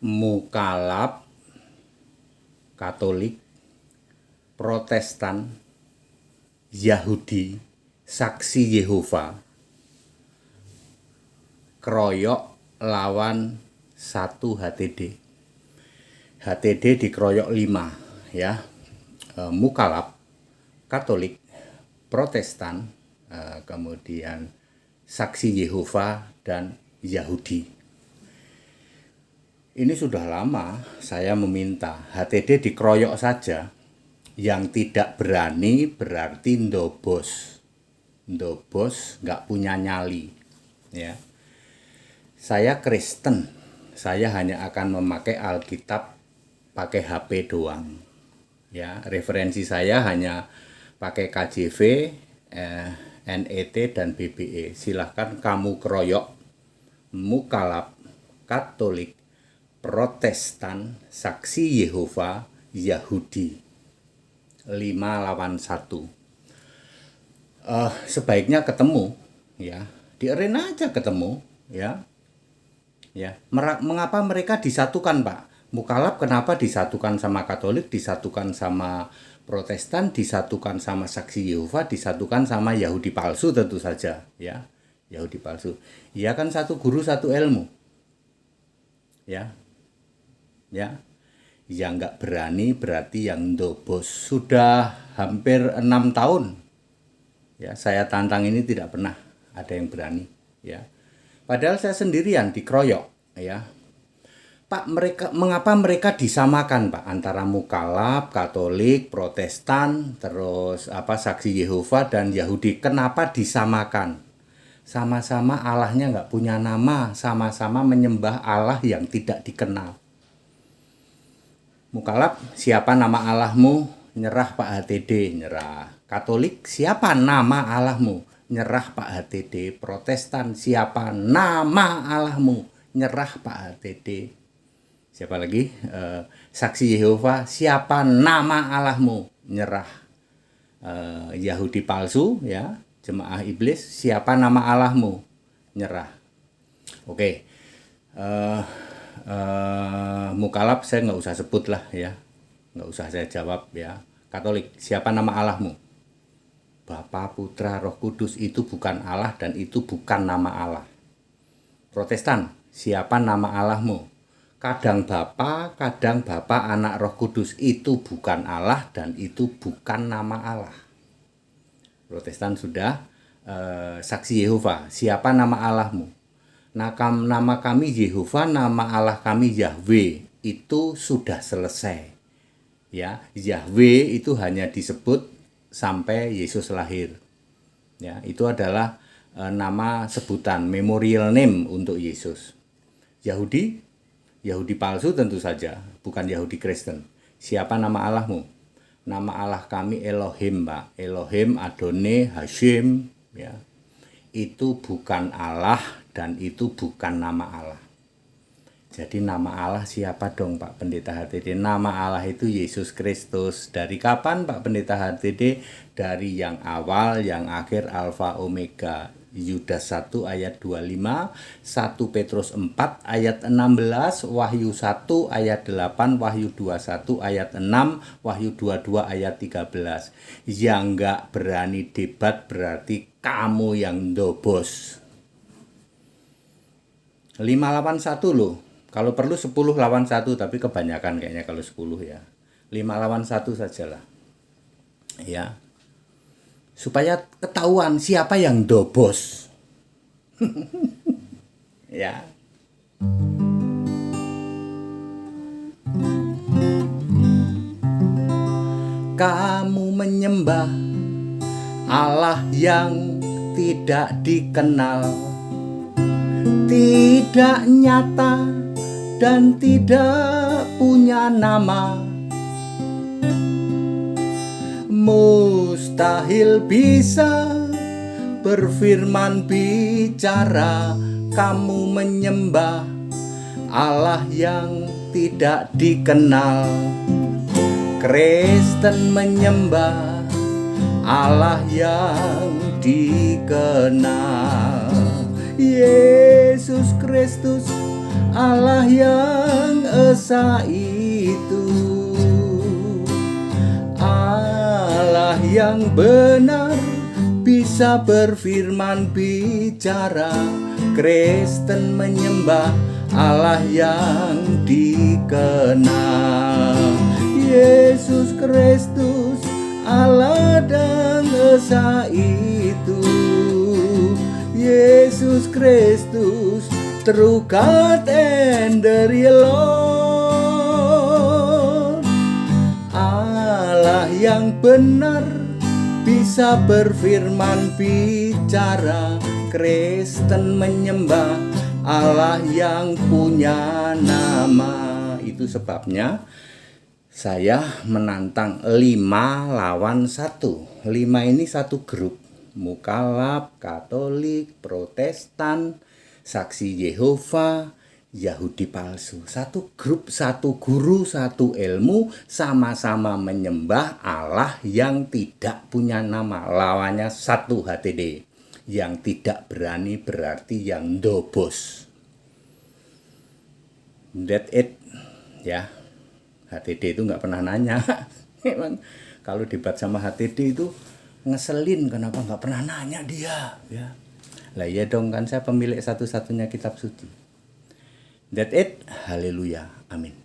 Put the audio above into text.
Mukalab, Katolik, Protestan, Yahudi, Saksi Yehova, keroyok lawan 1 HTD. HTD dikeroyok 5 ya. Mukalab, Katolik, Protestan, kemudian Saksi Yehova dan Yahudi. Ini sudah lama saya meminta HTD dikeroyok saja. Yang tidak berani berarti ndobos. Ndobos nggak punya nyali. Ya. Saya Kristen. Saya hanya akan memakai Alkitab pakai HP doang. Ya, referensi saya hanya pakai KJV, NET dan BBE. Silahkan kamu keroyok Mukalab, Katolik, Protestan, Saksi Yehova, Yahudi. 5 lawan 1. Sebaiknya ketemu ya. Di arena aja ketemu ya. Ya. Mengapa mereka disatukan, Pak? Mukalab kenapa disatukan sama Katolik, disatukan sama Protestan, disatukan sama Saksi Yehova, disatukan sama Yahudi palsu tentu saja ya. Yahudi palsu. Ya kan satu guru satu ilmu. Ya. Ya, yang nggak berani berarti yang ndobos. Sudah hampir 6 tahun ya saya tantang ini, tidak pernah ada yang berani ya, padahal saya sendirian dikeroyok ya. Pak, mengapa mereka disamakan, Pak, antara Mukalab, Katolik, Protestan, terus Saksi Yehova dan Yahudi? Kenapa disamakan? Sama-sama Allahnya nggak punya nama, sama-sama menyembah Allah yang tidak dikenal. Mukalab, siapa nama Allahmu? Nyerah Pak HTD, nyerah. Katolik, siapa nama Allahmu? Nyerah Pak HTD. Protestan, siapa nama Allahmu? Nyerah Pak HTD. Siapa lagi? Saksi Yehova, siapa nama Allahmu? Nyerah. Yahudi palsu, ya, jemaah iblis, siapa nama Allahmu? Nyerah. Oke. Mukalab saya nggak usah sebut lah ya, nggak usah saya jawab ya. Katolik, siapa nama Allahmu? Bapa, Putra, Roh Kudus itu bukan Allah dan itu bukan nama Allah. Protestan, siapa nama Allahmu? Kadang Bapa, Anak, Roh Kudus itu bukan Allah dan itu bukan nama Allah. Protestan sudah. Saksi Yehova, siapa nama Allahmu? Nama kami Yehova, nama Allah kami Yahweh. Itu sudah selesai ya. Yahweh itu hanya disebut sampai Yesus lahir ya. Itu adalah nama sebutan, memorial name untuk Yesus. Yahudi palsu tentu saja, bukan Yahudi Kristen. Siapa nama Allahmu? Nama Allah kami Elohim, Pak. Elohim, Adonai, Hashem ya. Itu bukan Allah dan itu bukan nama Allah. Jadi nama Allah siapa dong, Pak Pendeta HTD? Nama Allah itu Yesus Kristus. Dari kapan, Pak Pendeta HTD? Dari yang awal, yang akhir, Alfa Omega. Yudas 1 ayat 25, 1 Petrus 4 ayat 16, Wahyu 1 ayat 8, Wahyu 21 ayat 6, Wahyu 22 ayat 13. Yang nggak berani debat berarti kamu yang ndobos. 5 lawan 1 loh. Kalau perlu 10 lawan 1, tapi kebanyakan kayaknya kalau 10 ya. 5 lawan 1 sajalah. Ya. Supaya ketahuan siapa yang ndobos. Ya. Kamu menyembah Allah yang tidak dikenal, tidak nyata dan tidak punya nama. Mustahil bisa berfirman bicara, kamu menyembah Allah yang tidak dikenal. Kristen menyembah Allah yang dikenal. Yesus Kristus, Allah yang Esa itu Allah yang benar, bisa berfirman bicara. Kristen menyembah Allah yang dikenal. Yesus Kristus Allah dan Esa itu. Yesus Kristus true God and the real Lord. Allah yang benar, bisa berfirman bicara. Kristen menyembah Allah yang punya nama. Itu sebabnya saya menantang 5 lawan 1. 5 ini satu grup. Mukallaf, Katolik, Protestan, Saksi Yehova, Yahudi palsu. Satu grup, satu guru, satu ilmu, sama-sama menyembah Allah yang tidak punya nama. Lawannya satu HTD. Yang tidak berani berarti yang dobos. That's it. Ya, HTD itu nggak pernah nanya. Memang kalau debat sama HTD itu ngeselin, kenapa nggak pernah nanya dia, ya. Lah iya dong, kan saya pemilik satu-satunya kitab suci. That's it. Haleluya. Amin.